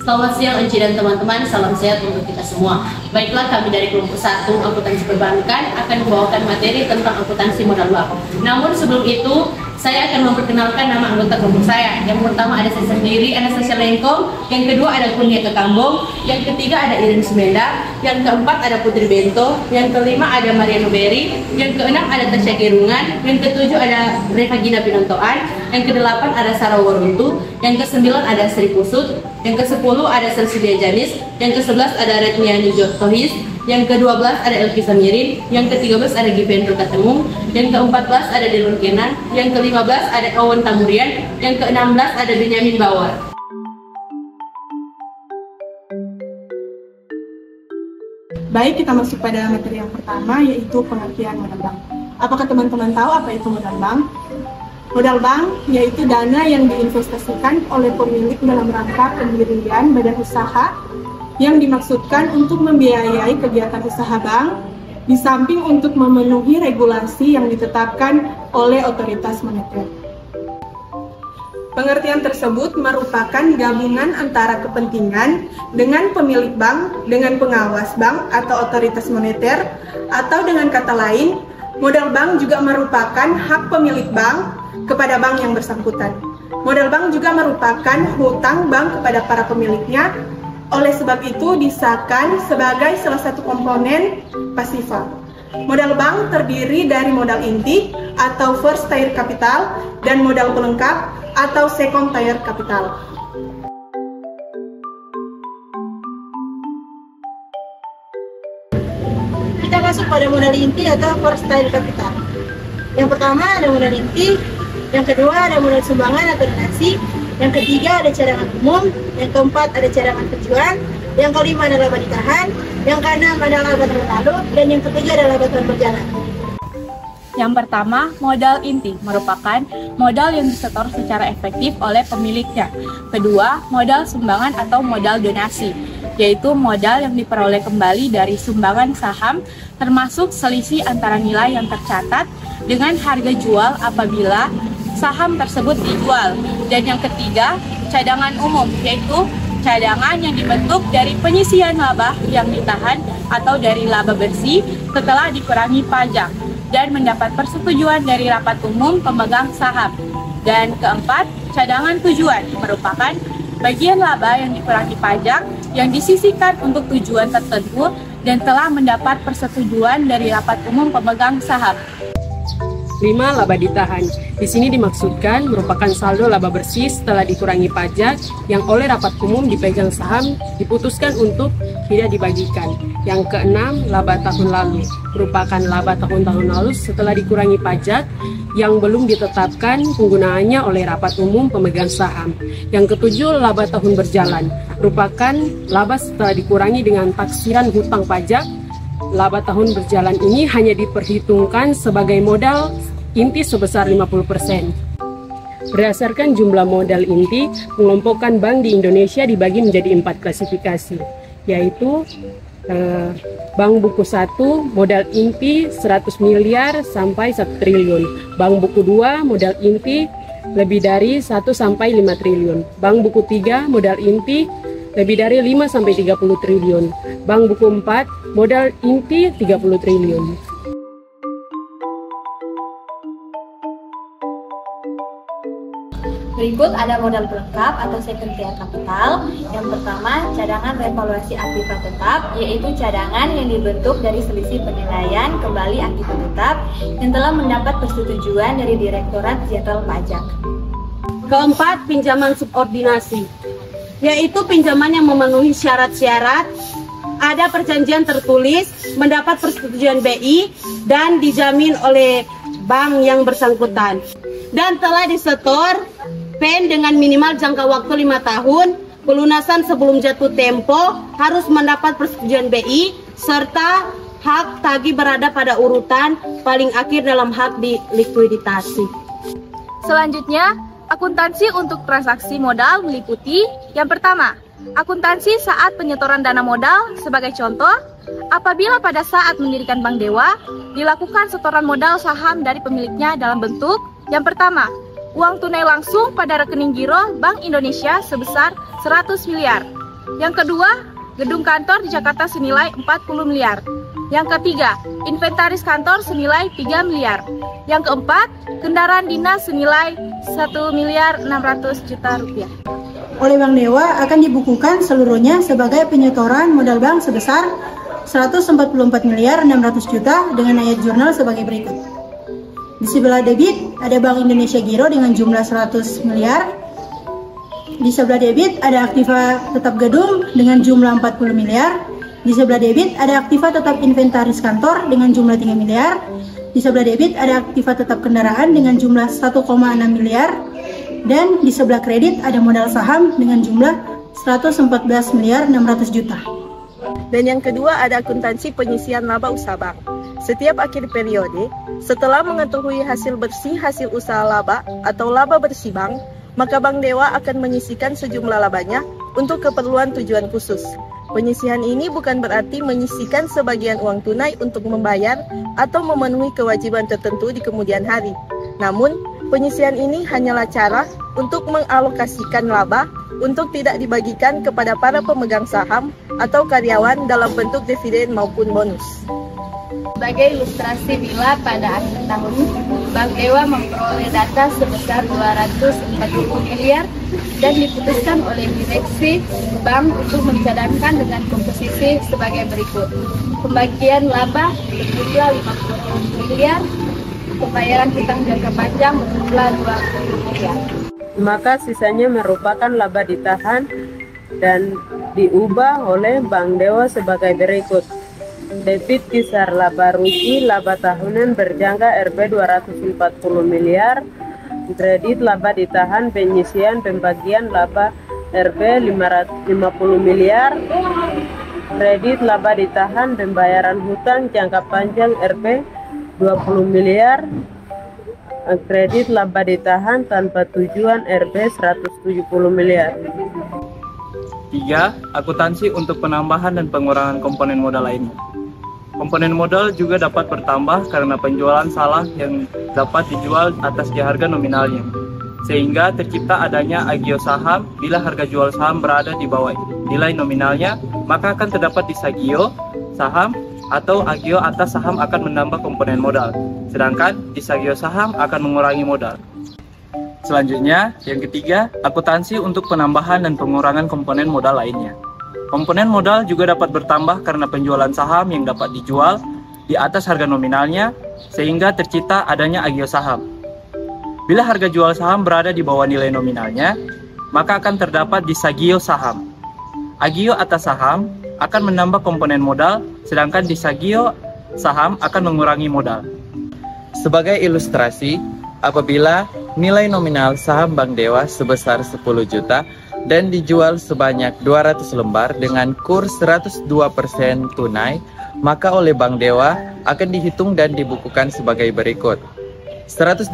Selamat siang Enci dan teman-teman, salam sehat untuk kita semua. Baiklah, kami dari kelompok 1 akuntansi perbankan akan membawakan materi tentang akuntansi modal bank. Namun sebelum itu, saya akan memperkenalkan nama anggota kelompok saya. Yang pertama ada saya sendiri, Anastasia Lengkong. Yang kedua ada Kurnia Kekambong. Yang ketiga ada Irin Sumenda. Yang keempat ada Putri Bento. Yang kelima ada Mariano Berry. Yang keenam ada Tasya Gerungan. Yang ketujuh ada Reva Gina Pinontoan. Yang kedelapan ada Sarah Waruntu. Yang kesembilan ada Sri Pusut. Yang ke-10 ada Cecilia Janis. Yang ke-11 ada Retniani Tohis. Yang ke-12 ada Elki Samirin. Yang ke-13 ada Givendro Katemung. Yang ke-14 ada Delun Kenan. Yang ke-15 ada Owen Tamurian. Yang ke-16 ada Benyamin Bawar. Baik, kita masuk pada materi yang pertama, yaitu pengertian modal bank. Apakah teman-teman tahu apa itu modal bank? Modal bank yaitu dana yang diinvestasikan oleh pemilik dalam rangka pendirian badan usaha yang dimaksudkan untuk membiayai kegiatan usaha bank, di samping untuk memenuhi regulasi yang ditetapkan oleh otoritas moneter. Pengertian tersebut merupakan gabungan antara kepentingan dengan pemilik bank, dengan pengawas bank atau otoritas moneter, atau dengan kata lain, modal bank juga merupakan hak pemilik bank kepada bank yang bersangkutan. Modal bank juga merupakan hutang bank kepada para pemiliknya, oleh sebab itu disahkan sebagai salah satu komponen pasifa. Modal bank terdiri dari modal inti atau first tier capital dan modal pelengkap atau second tier capital. Kita masuk pada modal inti atau first tier capital. Yang pertama ada modal inti, yang kedua ada modal sumbangan atau donasi, yang ketiga ada cadangan umum, yang keempat ada cadangan tujuan, yang kelima adalah laba ditahan, yang keenam adalah laba tahun lalu, dan yang ketiga adalah laba tahun berjalan. Yang pertama, modal inti merupakan modal yang disetor secara efektif oleh pemiliknya. Kedua, modal sumbangan atau modal donasi, yaitu modal yang diperoleh kembali dari sumbangan saham, termasuk selisih antara nilai yang tercatat dengan harga jual apabila saham tersebut dijual. Dan yang ketiga, cadangan umum, yaitu cadangan yang dibentuk dari penyisian laba yang ditahan atau dari laba bersih setelah dikurangi pajak dan mendapat persetujuan dari rapat umum pemegang saham. Dan keempat, cadangan tujuan merupakan bagian laba yang dikurangi pajak yang disisihkan untuk tujuan tertentu dan telah mendapat persetujuan dari rapat umum pemegang saham. 5. Laba ditahan. Di sini dimaksudkan merupakan saldo laba bersih setelah dikurangi pajak yang oleh rapat umum dipegang saham diputuskan untuk tidak dibagikan. Yang keenam, laba tahun lalu. Merupakan laba tahun-tahun lalu setelah dikurangi pajak yang belum ditetapkan penggunaannya oleh rapat umum pemegang saham. Yang ketujuh, laba tahun berjalan. Merupakan laba setelah dikurangi dengan taksiran hutang pajak. Laba tahun berjalan ini hanya diperhitungkan sebagai modal inti sebesar 50%. Berdasarkan jumlah modal inti, pengelompokan bank di Indonesia dibagi menjadi 4 klasifikasi, yaitu Bank Buku 1 modal inti 100 miliar sampai 1 triliun. Bank Buku 2 modal inti lebih dari 1 sampai 5 triliun. Bank Buku 3 modal inti lebih dari 5 sampai 30 triliun. Bank Buku 4 modal inti 30 triliun. Berikut ada modal pelengkap atau second tier capital. Yang pertama, cadangan revaluasi aktiva tetap, yaitu cadangan yang dibentuk dari selisih penilaian kembali aktiva tetap yang telah mendapat persetujuan dari Direktorat Jenderal Pajak. Keempat, pinjaman subordinasi, yaitu pinjaman yang memenuhi syarat-syarat, ada perjanjian tertulis, mendapat persetujuan BI, dan dijamin oleh bank yang bersangkutan, dan telah disetor PEN dengan minimal jangka waktu 5 tahun, pelunasan sebelum jatuh tempo, harus mendapat persetujuan BI, serta hak tagih berada pada urutan paling akhir dalam hak di likuiditasi. Selanjutnya, akuntansi untuk transaksi modal meliputi yang pertama, akuntansi saat penyetoran dana modal. Sebagai contoh, apabila pada saat mendirikan Bank Dewa, dilakukan setoran modal saham dari pemiliknya dalam bentuk yang pertama, uang tunai langsung pada rekening giro Bank Indonesia sebesar 100 miliar. Yang kedua, gedung kantor di Jakarta senilai 40 miliar. Yang ketiga, inventaris kantor senilai 3 miliar. Yang keempat, kendaraan dinas senilai 1.600.000.000 rupiah. Oleh Bank Dewa akan dibukukan seluruhnya sebagai penyetoran modal bank sebesar 144.600.000.000 dengan ayat jurnal sebagai berikut. Di sebelah debit ada Bank Indonesia Giro dengan jumlah 100 miliar. Di sebelah debit ada aktiva tetap gedung dengan jumlah 40 miliar. Di sebelah debit ada aktiva tetap inventaris kantor dengan jumlah 3 miliar. Di sebelah debit ada aktiva tetap kendaraan dengan jumlah 1,6 miliar. Dan di sebelah kredit ada modal saham dengan jumlah 114.600.000.000. Dan yang kedua ada akuntansi penyisian laba usaha bank. Setiap akhir periode, setelah mengetahui hasil bersih hasil usaha laba atau laba bersih bank, maka Bank Dewa akan menyisihkan sejumlah labanya untuk keperluan tujuan khusus. Penyisihan ini bukan berarti menyisihkan sebagian uang tunai untuk membayar atau memenuhi kewajiban tertentu di kemudian hari. Namun, penyisihan ini hanyalah cara untuk mengalokasikan laba untuk tidak dibagikan kepada para pemegang saham atau karyawan dalam bentuk dividen maupun bonus. Sebagai ilustrasi bila pada akhir tahun Bank Dewa memperoleh data sebesar 240 miliar dan diputuskan oleh direksi bank untuk mencadangkan dengan komposisi sebagai berikut. Pembagian laba berjumlah 50 miliar, pembayaran hutang jangka panjang berjumlah 20 miliar. Maka sisanya merupakan laba ditahan dan diubah oleh Bank Dewa sebagai berikut. Debit kisar laba rugi laba tahunan berjangka Rp 240 miliar, kredit laba ditahan penyisian pembagian laba Rp 550 miliar, kredit laba ditahan pembayaran hutang jangka panjang Rp 20 miliar, kredit laba ditahan tanpa tujuan Rp 170 miliar. 3. Akuntansi untuk penambahan dan pengurangan komponen modal lainnya. Komponen modal juga dapat bertambah karena penjualan salah yang dapat dijual atas harga nominalnya, sehingga tercipta adanya agio saham. Bila harga jual saham berada di bawah nilai nominalnya, maka akan terdapat disagio saham, atau agio atas saham akan menambah komponen modal, sedangkan disagio saham akan mengurangi modal. Selanjutnya, yang ketiga, akuntansi untuk penambahan dan pengurangan komponen modal lainnya. Komponen modal juga dapat bertambah karena penjualan saham yang dapat dijual di atas harga nominalnya, sehingga tercipta adanya agio saham. Bila harga jual saham berada di bawah nilai nominalnya, maka akan terdapat disagio saham. Agio atas saham akan menambah komponen modal, sedangkan disagio saham akan mengurangi modal. Sebagai ilustrasi, apabila nilai nominal saham Bank Dewa sebesar 10 juta dan dijual sebanyak 200 lembar dengan kurs 102% tunai, maka oleh Bank Dewa akan dihitung dan dibukukan sebagai berikut. 102%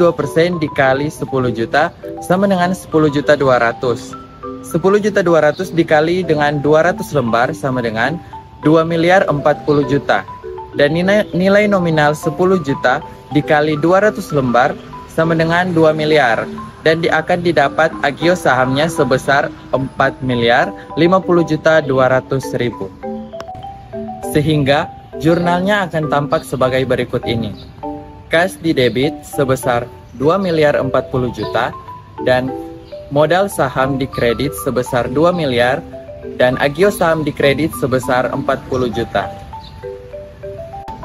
dikali 10 juta sama dengan 10.200.000. 10.200.000 dikali dengan 200 lembar sama dengan 2.040.000.000. Dan nilai nominal 10 juta dikali 200 lembar sama dengan 2 miliar. Dan akan didapat agio sahamnya sebesar 4.050.200.000. Sehingga jurnalnya akan tampak sebagai berikut ini. Kas di debit sebesar 2.040.000.000 dan modal saham di kredit sebesar 2 miliar dan agio saham di kredit sebesar 40 juta.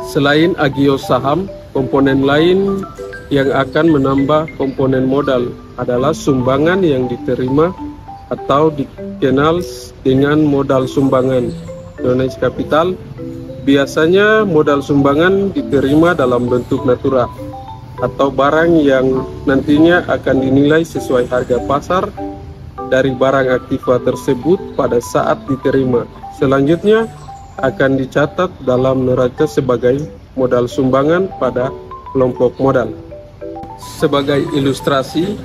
Selain agio saham, komponen lain yang akan menambah komponen modal adalah sumbangan yang diterima atau dikenal dengan modal sumbangan donasi kapital. Biasanya modal sumbangan diterima dalam bentuk natura atau barang yang nantinya akan dinilai sesuai harga pasar dari barang aktiva tersebut pada saat diterima. Selanjutnya akan dicatat dalam neraca sebagai modal sumbangan pada kelompok modal. Sebagai ilustrasi,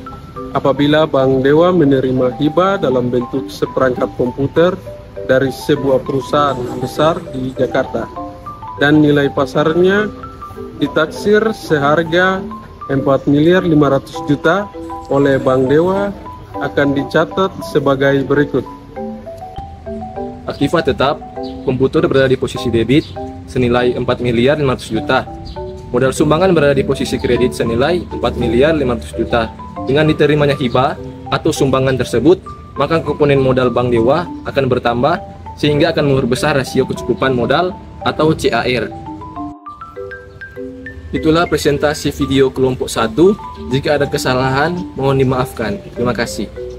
apabila Bank Dewa menerima hibah dalam bentuk seperangkat komputer dari sebuah perusahaan besar di Jakarta dan nilai pasarnya ditaksir seharga 4.500.000.000 oleh Bank Dewa, akan dicatat sebagai berikut. aktiva tetap, komputer berada di posisi debit senilai 4.500.000.000 juta. Modal sumbangan berada di posisi kredit senilai 4.500.000.000 juta. Dengan diterimanya hibah atau sumbangan tersebut, maka komponen modal Bank Dewa akan bertambah sehingga akan memperbesar rasio kecukupan modal atau CAR. Itulah presentasi video kelompok 1. Jika ada kesalahan, mohon dimaafkan. Terima kasih.